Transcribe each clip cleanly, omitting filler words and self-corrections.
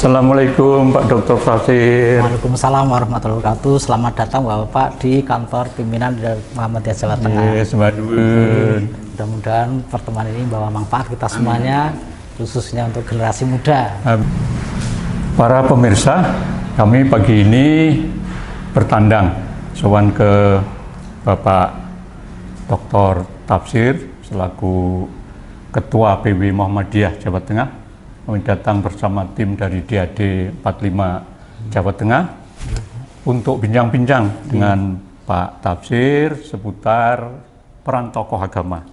Assalamualaikum Pak Dr. Tafsir. Waalaikumsalam warahmatullahi wabarakatuh. Selamat datang Bapak di kantor pimpinan Muhammadiyah Jawa Tengah. Mudah-mudahan pertemuan ini membawa manfaat kita semuanya, khususnya untuk generasi muda. Para pemirsa, kami pagi ini bertandang sowan ke Bapak Dr. Tafsir selaku Ketua PW Muhammadiyah Jawa Tengah. Kami datang bersama tim dari DAD 45 Jawa Tengah untuk bincang-bincang dengan Pak Tafsir seputar peran tokoh agama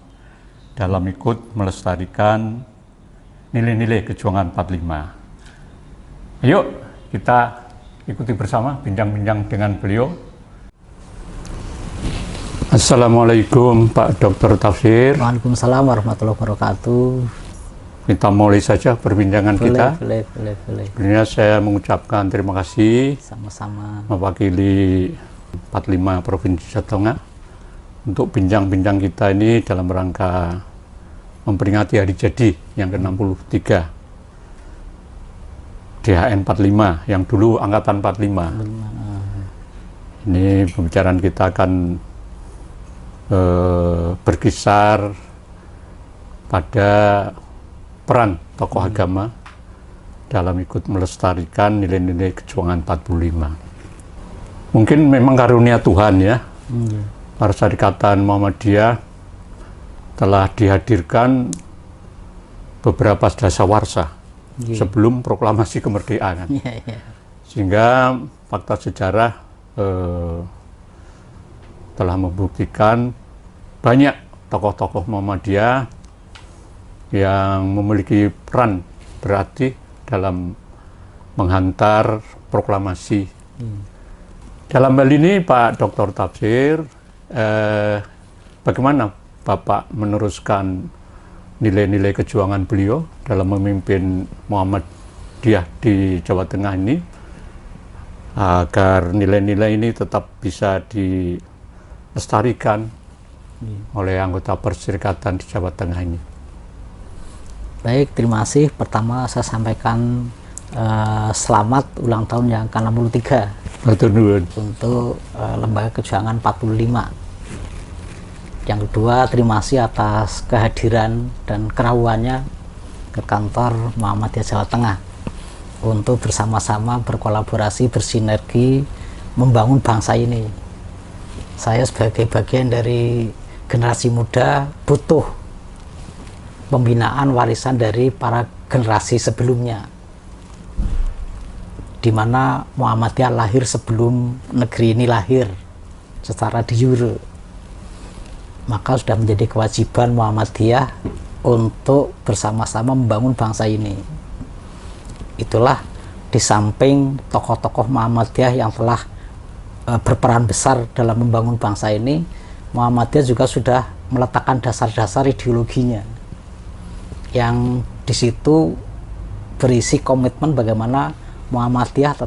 dalam ikut melestarikan nilai-nilai kejuangan 45. Ayo kita ikuti bersama bincang-bincang dengan beliau. Assalamualaikum Pak Dr. Tafsir. Waalaikumsalam warahmatullahi wabarakatuh. Kita mulai saja perbincangan kita. Boleh. Sebenarnya saya mengucapkan terima kasih Sama-sama. mewakili 45 Provinsi Jawa Tengah untuk bincang-bincang kita ini dalam rangka memperingati hari jadi yang ke-63 DHN 45 yang dulu angkatan 45. Ini pembicaraan kita akan berkisar pada peran tokoh agama dalam ikut melestarikan nilai-nilai kejuangan 45. Mungkin memang karunia Tuhan ya, para Syarikatan Muhammadiyah telah dihadirkan beberapa dasawarsa sebelum proklamasi kemerdekaan. Sehingga fakta sejarah telah membuktikan banyak tokoh-tokoh Muhammadiyah yang memiliki peran berarti dalam menghantar proklamasi. Dalam hal ini Pak Dr. Tafsir, bagaimana Bapak meneruskan nilai-nilai kejuangan beliau dalam memimpin Muhammadiyah di Jawa Tengah ini agar nilai-nilai ini tetap bisa dilestarikan oleh anggota perserikatan di Jawa Tengah ini? Baik, terima kasih. Pertama saya sampaikan selamat ulang tahun yang ke-63 untuk Lembaga Kejuangan 45. Yang kedua, terima kasih atas kehadiran dan kerawannya ke kantor Muhammadiyah Jawa Tengah untuk bersama-sama berkolaborasi, bersinergi membangun bangsa ini. Saya sebagai bagian dari generasi muda butuh pembinaan warisan dari para generasi sebelumnya, di mana Muhammadiyah lahir sebelum negeri ini lahir secara de jure. Maka sudah menjadi kewajiban Muhammadiyah untuk bersama-sama membangun bangsa ini. Itulah di samping tokoh-tokoh Muhammadiyah yang telah berperan besar dalam membangun bangsa ini, Muhammadiyah juga sudah meletakkan dasar-dasar ideologinya, yang di situ berisi komitmen bagaimana Muhammadiyah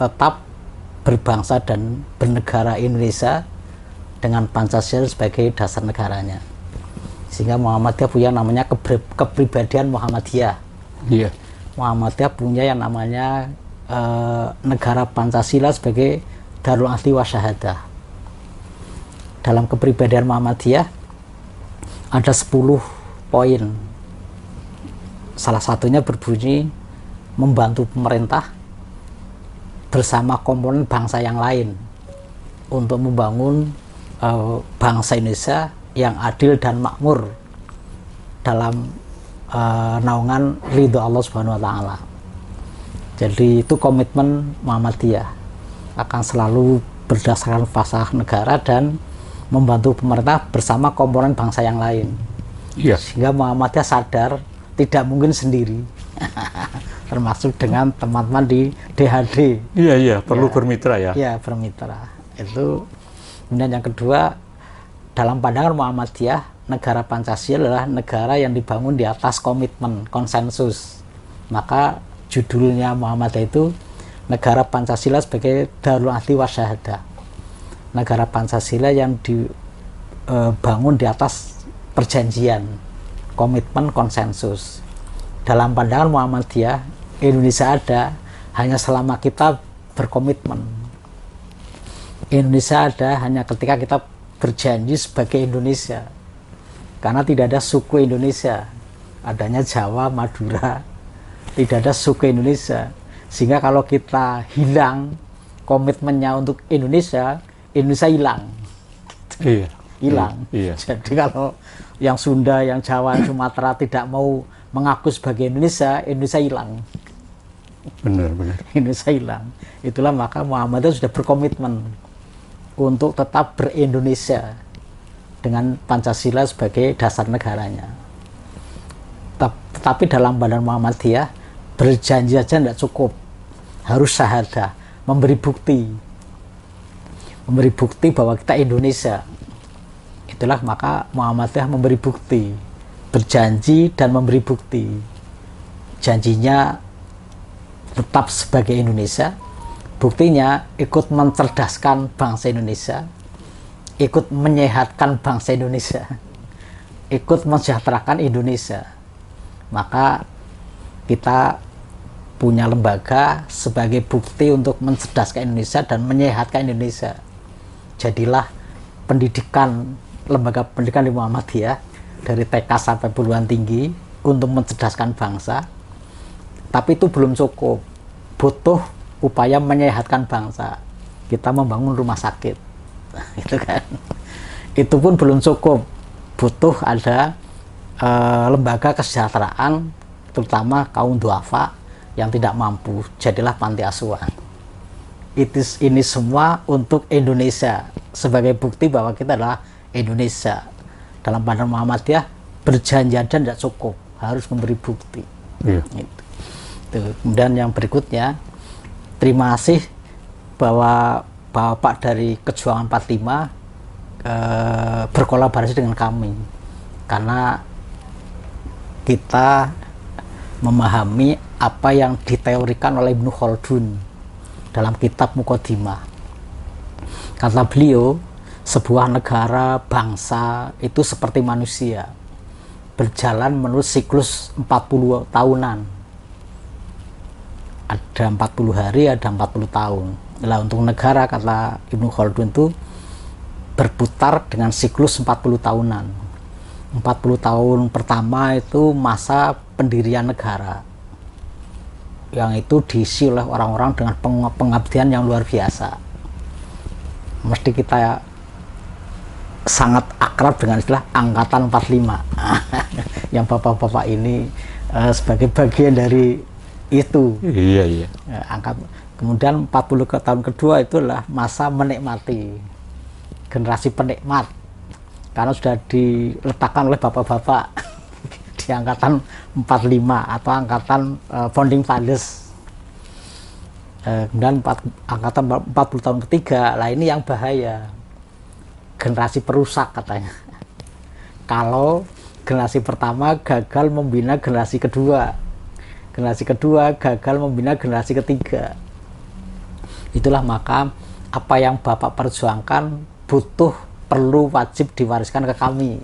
tetap berbangsa dan bernegara Indonesia dengan Pancasila sebagai dasar negaranya. Sehingga Muhammadiyah punya namanya kepribadian Muhammadiyah. Muhammadiyah punya yang namanya negara Pancasila sebagai Darul Adli wa Syahadah. Dalam kepribadian Muhammadiyah ada 10 poin. Salah satunya berbunyi membantu pemerintah bersama komponen bangsa yang lain untuk membangun bangsa Indonesia yang adil dan makmur dalam naungan ridho Allah Subhanahu wa Ta'ala. Jadi itu komitmen Muhammadiyah, akan selalu berdasarkan fasah negara dan membantu pemerintah bersama komponen bangsa yang lain. Sehingga Muhammadiyah sadar tidak mungkin sendiri, termasuk dengan teman-teman di DHD. Perlu bermitra ya. Iya, bermitra. Itu. Kemudian yang kedua, dalam pandangan Muhammadiyah, negara Pancasila adalah negara yang dibangun di atas komitmen, konsensus. Maka judulnya Muhammadiyah itu negara Pancasila sebagai Darul Adli wa Syahadah. Negara Pancasila yang dibangun di atas perjanjian, komitmen, konsensus. Dalam pandangan Muhammadiyah, Indonesia ada hanya selama kita berkomitmen. Indonesia ada hanya ketika kita berjanji sebagai Indonesia. Karena tidak ada suku Indonesia, adanya Jawa, Madura, tidak ada suku Indonesia. Sehingga kalau kita hilang komitmennya untuk Indonesia, Indonesia hilang. Iya. Hilang. Iya. Jadi kalau yang Sunda, yang Jawa, yang Sumatera tidak mau mengaku sebagai Indonesia, Indonesia hilang. Benar. Indonesia hilang. Itulah maka Muhammadiyah sudah berkomitmen untuk tetap ber-Indonesia dengan Pancasila sebagai dasar negaranya. Tetapi dalam Badan Muhammadiyah berjanji saja tidak cukup, harus syahadah, memberi bukti bahwa kita Indonesia. Itulah maka Muhammadiyah memberi bukti, berjanji dan memberi bukti. Janjinya tetap sebagai Indonesia, buktinya ikut mencerdaskan bangsa Indonesia, ikut menyehatkan bangsa Indonesia, ikut mensejahterakan Indonesia. Maka kita punya lembaga sebagai bukti untuk mencerdaskan Indonesia dan menyehatkan Indonesia. Jadilah pendidikan, lembaga pendidikan di Muhammadiyah dari TK sampai perguruan tinggi untuk mencerdaskan bangsa. Tapi itu belum cukup, butuh upaya menyehatkan bangsa. Kita membangun rumah sakit, itu kan. Itu pun belum cukup, butuh ada lembaga kesejahteraan, terutama kaum duafa yang tidak mampu. Jadilah panti asuhan. Ini semua untuk Indonesia, sebagai bukti bahwa kita adalah Indonesia. Dalam Badan Muhammadiyah berjanji dan tidak cukup, harus memberi bukti. Iya. Kemudian yang berikutnya, terima kasih bahwa Bapak dari Kejuangan 45 berkolaborasi dengan kami, karena kita memahami apa yang diteorikan oleh Ibnu Khaldun dalam kitab Muqaddimah. Kata beliau, sebuah negara, bangsa itu seperti manusia, berjalan menurut siklus 40 tahunan. Ada 40 hari, ada 40 tahun. Nah, untuk negara, kata Ibnu Khaldun, itu berputar dengan siklus 40 tahunan. 40 tahun pertama itu masa pendirian negara, yang itu diisi oleh orang-orang dengan pengabdian yang luar biasa. Mesti kita sangat akrab dengan istilah Angkatan 45 yang bapak-bapak ini sebagai bagian dari itu. Iya. Kemudian 40 tahun kedua itulah masa menikmati, generasi penikmat, karena sudah diletakkan oleh bapak-bapak di angkatan 45 atau angkatan founding fathers. Kemudian angkatan 40 tahun ketiga, lah ini yang bahaya, generasi perusak katanya. Kalau generasi pertama gagal membina generasi kedua, generasi kedua gagal membina generasi ketiga. Itulah maka apa yang Bapak perjuangkan perlu wajib diwariskan ke kami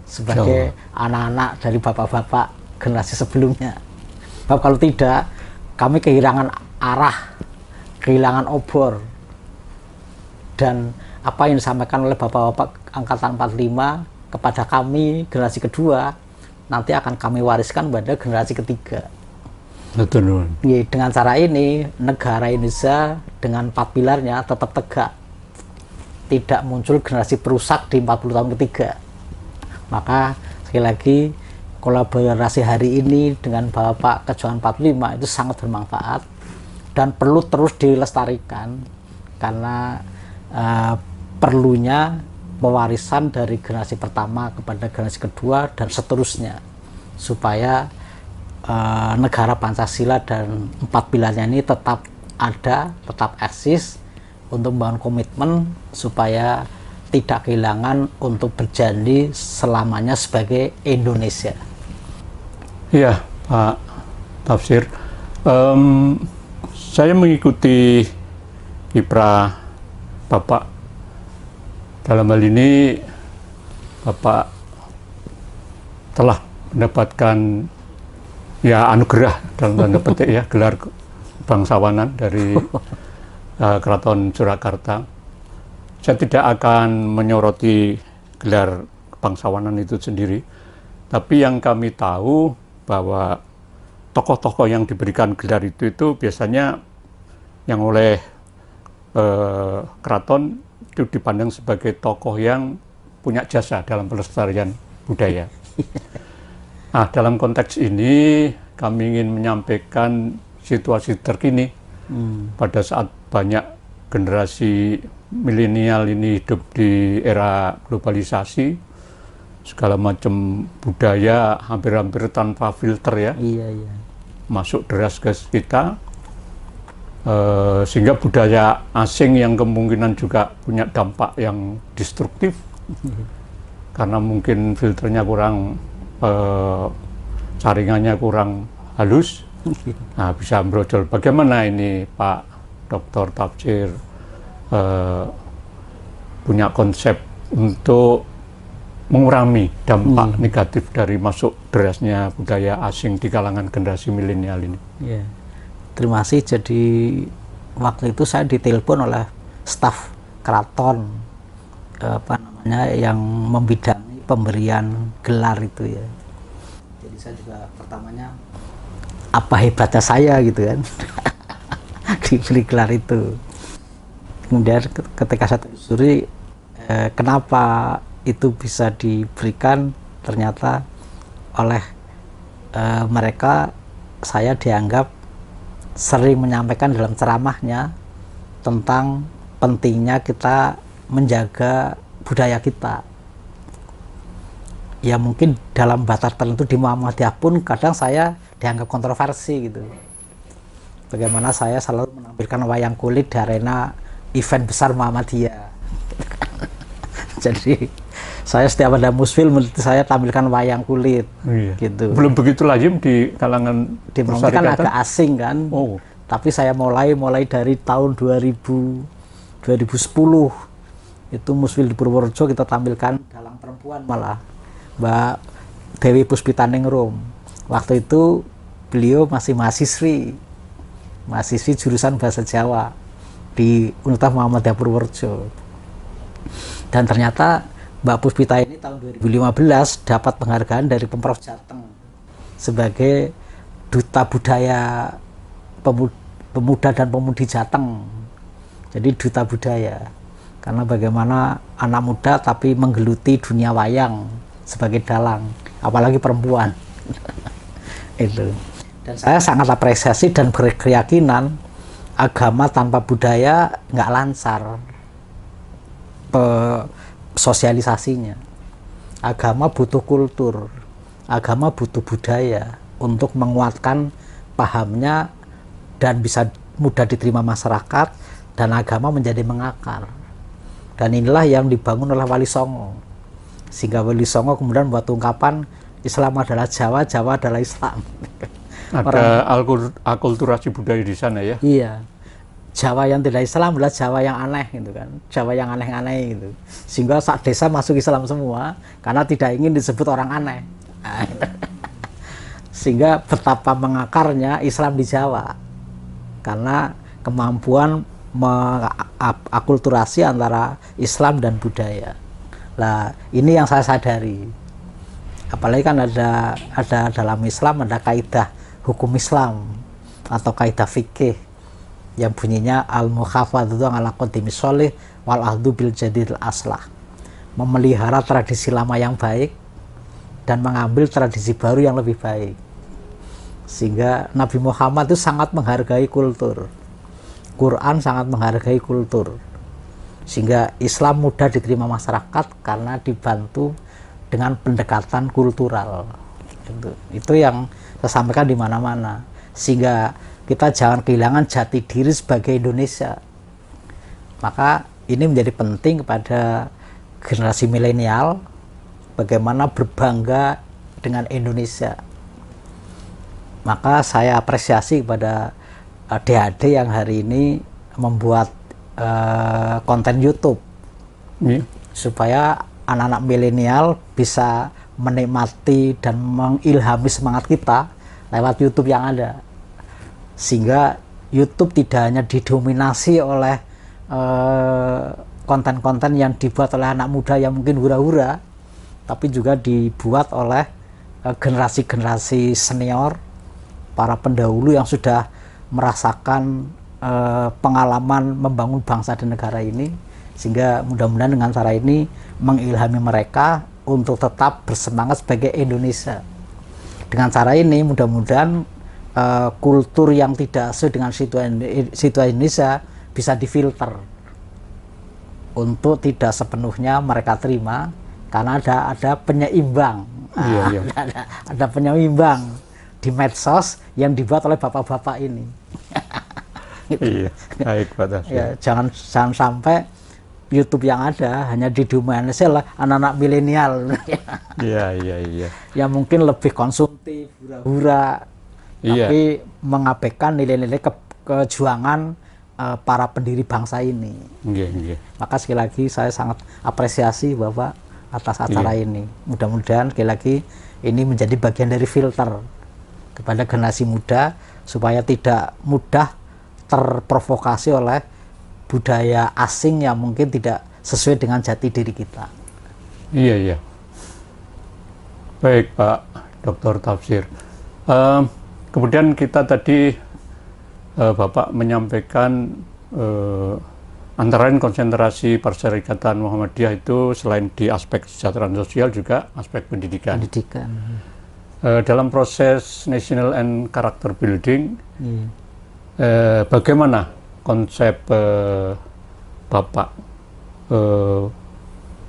sebagai anak-anak dari bapak-bapak generasi sebelumnya. Sebab kalau tidak, kami kehilangan arah, kehilangan obor. Dan apa yang disampaikan oleh bapak-bapak angkatan 45 kepada kami generasi kedua, nanti akan kami wariskan pada generasi ketiga. Betul. Dengan cara ini, negara Indonesia dengan 4 pilarnya tetap tegak. Tidak muncul generasi perusak di 40 tahun ketiga. Maka sekali lagi, kolaborasi hari ini dengan Bapak Kejuangan 45 itu sangat bermanfaat dan perlu terus dilestarikan, karena perlunya pewarisan dari generasi pertama kepada generasi kedua dan seterusnya, supaya negara Pancasila dan 4 pilarnya ini tetap ada, tetap eksis, untuk membangun komitmen supaya tidak kehilangan untuk berjanji selamanya sebagai Indonesia. Iya, Pak Tafsir. Saya mengikuti kiprah Bapak. Dalam hal ini, Bapak telah mendapatkan ya anugerah dalam tanda petik ya, gelar bangsawanan dari Keraton Surakarta. Saya tidak akan menyoroti gelar bangsawanan itu sendiri, tapi yang kami tahu bahwa tokoh-tokoh yang diberikan gelar itu biasanya yang oleh keraton itu dipandang sebagai tokoh yang punya jasa dalam pelestarian budaya. Nah, dalam konteks ini kami ingin menyampaikan situasi terkini pada saat banyak generasi milenial ini hidup di era globalisasi, segala macam budaya hampir-hampir tanpa filter ya, masuk deras ke kita, sehingga budaya asing yang kemungkinan juga punya dampak yang destruktif karena mungkin filternya kurang, saringannya kurang halus, nah bisa brojol. Bagaimana ini Pak Dr. Tafsir punya konsep untuk mengurangi dampak negatif dari masuk derasnya budaya asing di kalangan generasi milenial ini? Ya. Terima kasih. Jadi waktu itu saya ditelepon oleh staf keraton yang membidangi pemberian gelar itu ya. Jadi saya juga pertamanya apa hebatnya saya gitu kan diberi gelar itu. Kemudian ketika saya telusuri kenapa itu bisa diberikan, ternyata oleh mereka saya dianggap sering menyampaikan dalam ceramahnya tentang pentingnya kita menjaga budaya kita. Ya mungkin dalam batas tertentu di Muhammadiyah pun kadang saya dianggap kontroversi gitu. Bagaimana saya selalu menampilkan wayang kulit di arena event besar Muhammadiyah. Jadi saya setiap ada musfil saya tampilkan wayang kulit, gitu. Belum begitu lazim di kalangan kan agak asing kan. Tapi saya mulai dari tahun 2010 itu musfil di Purworejo kita tampilkan dalang perempuan malah Mbak Dewi Puspitaningrum. Waktu itu beliau masih mahasiswi jurusan bahasa Jawa di Universitas Muhammadiyah Purworejo. Dan ternyata Mbak Puspita ini tahun 2015 dapat penghargaan dari Pemprov Jateng sebagai Duta Budaya Pemuda dan Pemudi Jateng. Jadi Duta Budaya. Karena bagaimana anak muda tapi menggeluti dunia wayang sebagai dalang, apalagi perempuan. Itu. Dan saya sangat apresiasi dan berkeyakinan agama tanpa budaya nggak lancar sosialisasinya. Agama butuh kultur, agama butuh budaya untuk menguatkan pahamnya dan bisa mudah diterima masyarakat, dan agama menjadi mengakar. Dan inilah yang dibangun oleh Wali Songo, sehingga Wali Songo kemudian membuat ungkapan Islam adalah Jawa, Jawa adalah Islam. Ada akulturasi budaya di sana ya? Iya. Jawa yang tidak Islam adalah Jawa yang aneh gitu kan, Jawa yang aneh-aneh gitu, sehingga sak desa masuk Islam semua karena tidak ingin disebut orang aneh. Sehingga betapa mengakarnya Islam di Jawa karena kemampuan mengakulturasi antara Islam dan budaya. Nah ini yang saya sadari, apalagi kan ada dalam Islam ada kaidah hukum Islam atau kaidah fikih yang bunyinya al-mukhafadzatu ala qadimi sholih wal ahdu bil jadidil aslah, memelihara tradisi lama yang baik dan mengambil tradisi baru yang lebih baik. Sehingga Nabi Muhammad itu sangat menghargai kultur, Quran sangat menghargai kultur, sehingga Islam mudah diterima masyarakat karena dibantu dengan pendekatan kultural. Itu yang saya sampaikan di mana-mana, sehingga kita jangan kehilangan jati diri sebagai Indonesia. Maka ini menjadi penting kepada generasi milenial bagaimana berbangga dengan Indonesia. Maka saya apresiasi kepada adik-adik yang hari ini membuat konten YouTube supaya anak-anak milenial bisa menikmati dan mengilhami semangat kita lewat YouTube yang ada. Sehingga YouTube tidak hanya didominasi oleh konten-konten yang dibuat oleh anak muda yang mungkin hura-hura, tapi juga dibuat oleh generasi-generasi senior, para pendahulu yang sudah merasakan pengalaman membangun bangsa dan negara ini, sehingga mudah-mudahan dengan cara ini mengilhami mereka untuk tetap bersemangat sebagai Indonesia. Dengan cara ini mudah-mudahan kultur yang tidak sesuai dengan situasi Indonesia bisa difilter untuk tidak sepenuhnya mereka terima, karena ada penyeimbang. Iya. Ada penyeimbang di medsos yang dibuat oleh bapak-bapak ini. Iya, baik Pak Tafsir. Ya, jangan sampai YouTube yang ada hanya didominasi oleh anak-anak milenial. Iya. Yang mungkin lebih konsumtif, hura-hura, tapi mengabaikan nilai-nilai kejuangan para pendiri bangsa ini. Iya. Maka sekali lagi saya sangat apresiasi Bapak atas acara ini. Mudah-mudahan sekali lagi ini menjadi bagian dari filter kepada generasi muda supaya tidak mudah terprovokasi oleh budaya asing yang mungkin tidak sesuai dengan jati diri kita. Iya. Baik Pak Dr. Tafsir. Kemudian kita tadi Bapak menyampaikan antara lain konsentrasi Perserikatan Muhammadiyah itu selain di aspek kesejahteraan sosial juga aspek pendidikan. Dalam proses national and character building, bagaimana konsep Bapak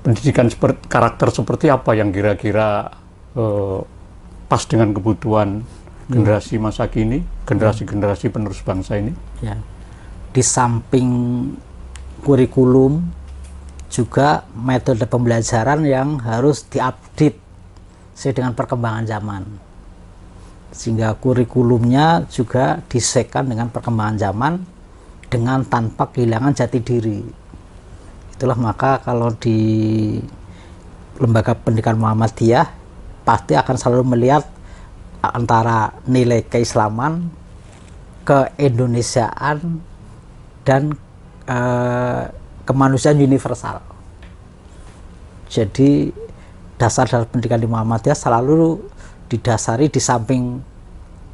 pendidikan karakter seperti apa yang kira-kira pas dengan kebutuhan generasi masa kini, generasi-generasi penerus bangsa ini? Ya. Di samping kurikulum, juga metode pembelajaran yang harus diupdate sesuai dengan perkembangan zaman. Sehingga kurikulumnya juga disesuaikan dengan perkembangan zaman dengan tanpa kehilangan jati diri. Itulah maka kalau di lembaga pendidikan Muhammadiyah pasti akan selalu melihat antara nilai keislaman, keindonesiaan, dan kemanusiaan universal. Jadi dasar pendidikan di Muhammadiyah selalu didasari di samping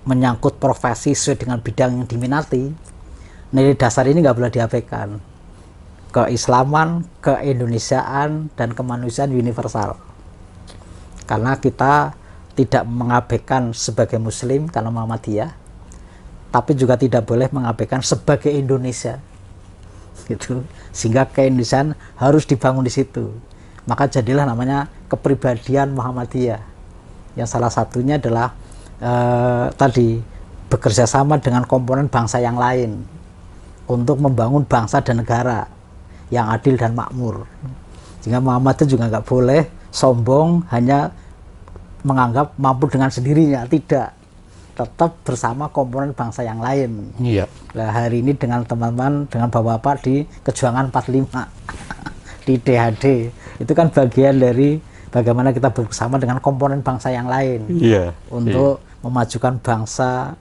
menyangkut profesi sesuai dengan bidang yang diminati, nilai dasar ini nggak boleh diabaikan. Keislaman, keindonesiaan, dan kemanusiaan universal. Karena kita tidak mengabaikan sebagai Muslim karena Muhammadiyah, tapi juga tidak boleh mengabaikan sebagai Indonesia, gitu. Sehingga keindonesiaan harus dibangun di situ. Maka jadilah namanya kepribadian Muhammadiyah, yang salah satunya adalah tadi bekerja sama dengan komponen bangsa yang lain untuk membangun bangsa dan negara yang adil dan makmur. Sehingga Muhammadiyah juga nggak boleh sombong hanya menganggap mampu dengan sendirinya, tidak, tetap bersama komponen bangsa yang lain. Iya. Nah, hari ini dengan teman-teman, dengan bapak-bapak di Kejuangan 45 di DHD, itu kan bagian dari bagaimana kita bersama dengan komponen bangsa yang lain untuk memajukan bangsa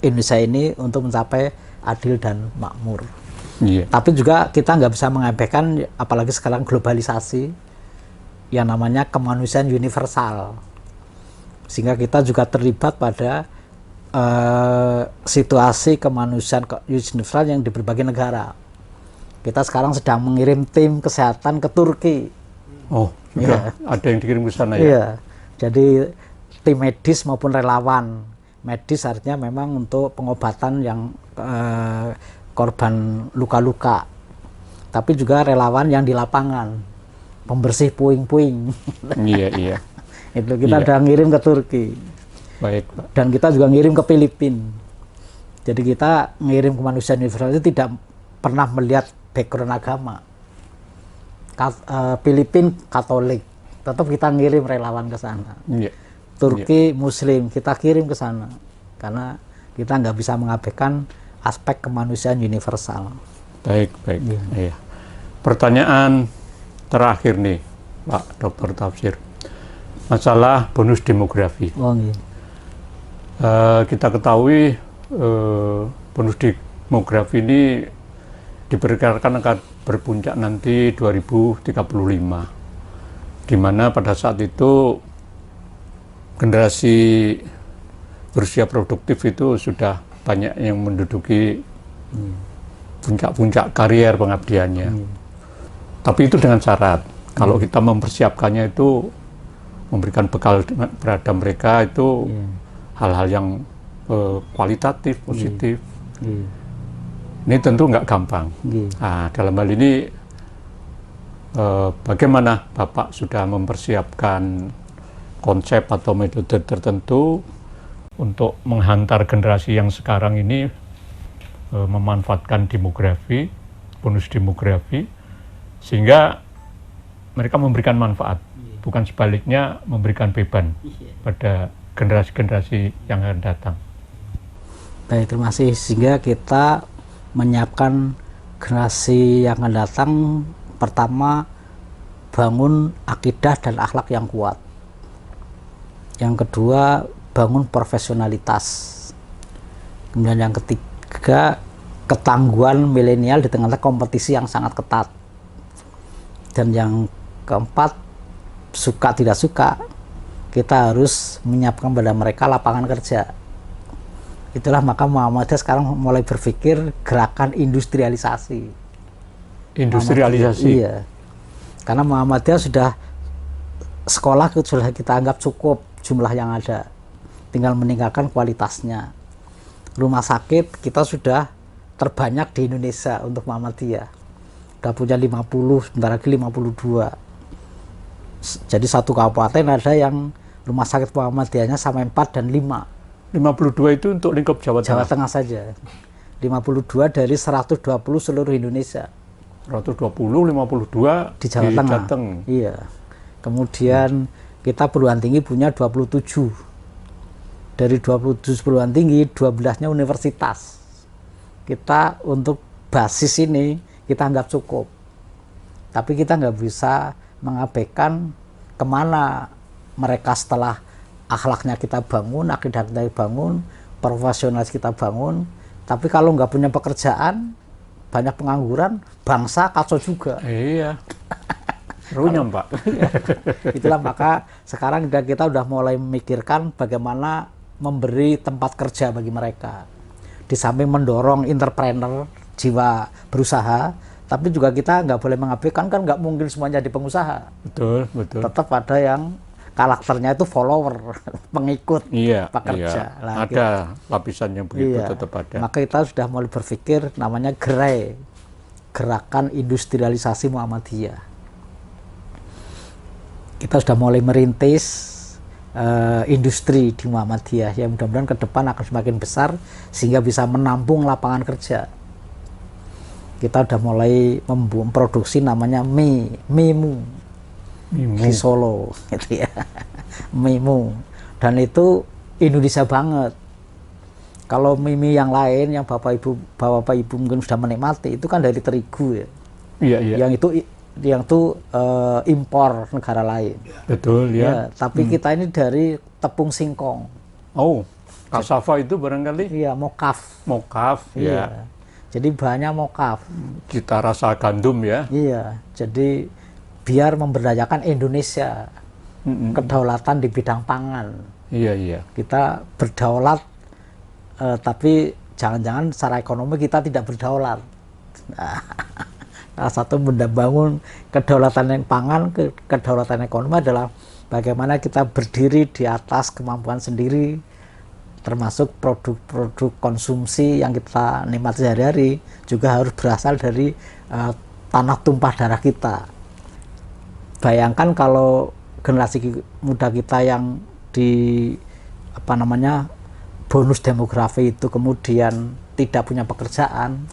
Indonesia ini untuk mencapai adil dan makmur. Tapi juga kita nggak bisa mengabaikan, apalagi sekarang globalisasi, yang namanya kemanusiaan universal, sehingga kita juga terlibat pada situasi kemanusiaan universal yang di berbagai negara. Kita sekarang sedang mengirim tim kesehatan ke Turki. Oh, sudah ada yang dikirim ke sana ya? Iya, jadi tim medis maupun relawan. Medis artinya memang untuk pengobatan yang korban luka-luka, tapi juga relawan yang di lapangan, pembersih puing-puing. Iya. Itu kita udah ngirim ke Turki. Baik, Pak. Dan kita juga ngirim ke Filipina. Jadi kita ngirim kemanusiaan universal itu tidak pernah melihat background agama. Filipina Katolik, tetap kita ngirim relawan ke sana. Turki Muslim, kita kirim ke sana. Karena kita nggak bisa mengabaikan aspek kemanusiaan universal. Baik. Iya. Pertanyaan terakhir nih, Pak Dr. Tafsir, masalah bonus demografi. Oh, iya. Kita ketahui bonus demografi ini diperkirakan akan berpuncak nanti 2035, di mana pada saat itu generasi berusia produktif itu sudah banyak yang menduduki puncak-puncak karier pengabdiannya. Tapi itu dengan syarat, kalau kita mempersiapkannya itu memberikan bekal terhadap mereka itu hal-hal yang kualitatif, positif. Ini tentu nggak gampang. Nah, dalam hal ini bagaimana Bapak sudah mempersiapkan konsep atau metode tertentu untuk menghantar generasi yang sekarang ini memanfaatkan demografi, bonus demografi, sehingga mereka memberikan manfaat, bukan sebaliknya memberikan beban pada generasi-generasi yang akan datang. Baik, terima kasih. Sehingga kita menyiapkan generasi yang akan datang, pertama bangun akidah dan akhlak yang kuat. Yang kedua, bangun profesionalitas. Kemudian yang ketiga, ketangguhan milenial di tengah kompetisi yang sangat ketat. Dan yang keempat, suka tidak suka, kita harus menyiapkan pada mereka lapangan kerja. Itulah maka Muhammadiyah sekarang mulai berpikir gerakan industrialisasi. Industrialisasi? Iya. Karena Muhammadiyah sudah sekolah sudah kita anggap cukup jumlah yang ada. Tinggal meningkatkan kualitasnya. Rumah sakit kita sudah terbanyak di Indonesia untuk Muhammadiyah. Sudah punya 50, sebentar lagi 52. Jadi satu kabupaten ada yang rumah sakit Muhammadiyahnya sampai 4 dan 5. 52 itu untuk lingkup Jawa Tengah? Jawa Tengah saja. 52 dari 120 seluruh Indonesia. 120, 52 di Jawa Tengah. Jateng. Iya. Kemudian kita perguruan tinggi punya 27. Dari 27 perguruan tinggi, 12-nya universitas. Kita untuk basis ini kita anggap cukup. Tapi kita nggak bisa mengabaikan kemana mereka setelah akhlaknya kita bangun, akidah kita bangun, profesionalis kita bangun. Tapi kalau nggak punya pekerjaan, banyak pengangguran, bangsa kacau juga. Iya. Runyam, Pak. Itulah maka sekarang kita udah mulai memikirkan bagaimana memberi tempat kerja bagi mereka. Di samping mendorong entrepreneur, jiwa berusaha, tapi juga kita nggak boleh mengabaikan, kan nggak mungkin semuanya di pengusaha. Betul, betul. Tetap ada yang karakternya itu follower, pengikut, iya, pekerja. Iya. Nah, ada lapisan yang begitu, iya, tetap ada. Maka kita sudah mulai berpikir namanya GERAI, Gerakan Industrialisasi Muhammadiyah. Kita sudah mulai merintis industri di Muhammadiyah yang mudah-mudahan ke depan akan semakin besar sehingga bisa menampung lapangan kerja. Kita sudah mulai memproduksi namanya Mimu di Solo, gitu ya. Mimu, dan itu Indonesia banget. Kalau mimi yang lain yang bapak ibu mungkin sudah menikmati itu kan dari terigu ya. Iya, iya. Yang itu impor negara lain. Betul ya. Ya, tapi kita ini dari tepung singkong. Oh, cassava itu barangkali? Iya, mokaf. Mokaf, Iya. ya. Jadi banyak mokaf. Cita rasa gandum ya. Iya, jadi biar memberdayakan Indonesia, kedaulatan di bidang pangan. Iya, iya. Kita berdaulat, tapi jangan-jangan secara ekonomi kita tidak berdaulat. Salah satu membangun kedaulatan yang pangan, kedaulatan ekonomi adalah bagaimana kita berdiri di atas kemampuan sendiri, termasuk produk-produk konsumsi yang kita nikmati sehari-hari juga harus berasal dari tanah tumpah darah kita. Bayangkan kalau generasi muda kita yang di bonus demografi itu kemudian tidak punya pekerjaan,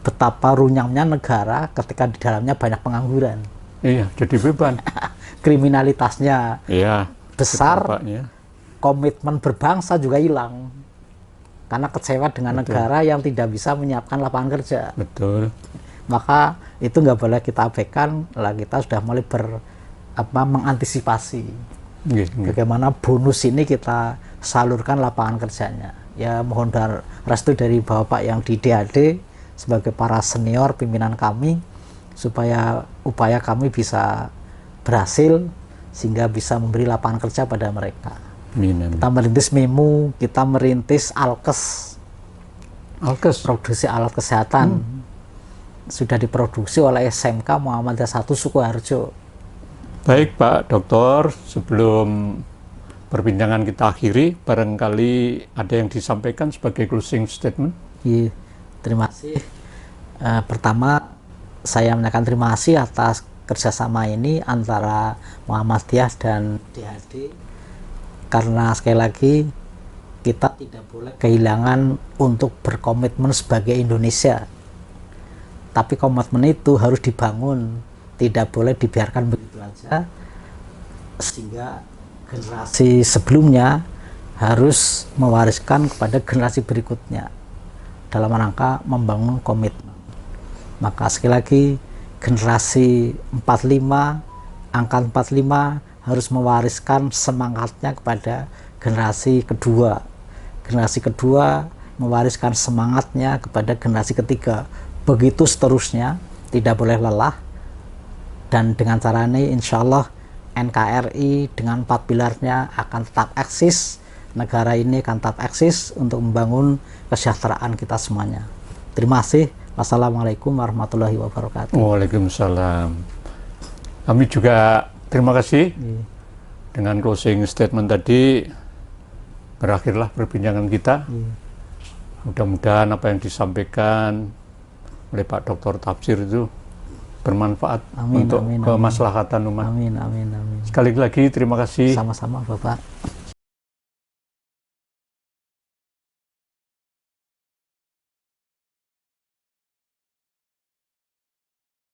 betapa runyamnya negara ketika di dalamnya banyak pengangguran. Iya, jadi beban. Kriminalitasnya besar, ketapaknya. Komitmen berbangsa juga hilang karena kecewa dengan negara yang tidak bisa menyiapkan lapangan kerja. Betul. Maka itu nggak boleh kita abaikan. Lah kita sudah mulai mengantisipasi bagaimana bonus ini kita salurkan lapangan kerjanya. ya mohon restu dari Bapak yang di DAD sebagai para senior pimpinan kami supaya upaya kami bisa berhasil sehingga bisa memberi lapangan kerja pada mereka. Amin. Kita merintis MEMU, kita merintis Alkes, produksi alat kesehatan, sudah diproduksi oleh SMK Muhammadiyah 1 Sukoharjo. Baik Pak Dokter, sebelum perbincangan kita akhiri, barangkali ada yang disampaikan sebagai closing statement. Iya, terima kasih. Pertama, saya menyatakan terima kasih atas kerjasama ini antara Muhammadiyah dan DHD, karena sekali lagi kita tidak boleh kehilangan untuk berkomitmen sebagai Indonesia. Tapi komitmen itu harus dibangun, tidak boleh dibiarkan begitu saja, sehingga generasi sebelumnya harus mewariskan kepada generasi berikutnya dalam rangka membangun komitmen. Maka sekali lagi generasi 45, angkat 45 harus mewariskan semangatnya kepada generasi kedua. Generasi kedua mewariskan semangatnya kepada generasi ketiga. Begitu seterusnya, tidak boleh lelah. Dan dengan cara ini insya Allah NKRI dengan 4 pilarnya akan tetap eksis. Negara ini akan tetap eksis untuk membangun kesejahteraan kita semuanya. Terima kasih. Wassalamualaikum warahmatullahi wabarakatuh. Waalaikumsalam. Kami juga terima kasih. Dengan closing statement tadi, berakhirlah perbincangan kita. Mudah-mudahan apa yang disampaikan oleh Pak Dr. Tafsir itu bermanfaat untuk kemaslahatan umat. Amin, amin, amin. Sekali lagi terima kasih. Sama-sama Bapak.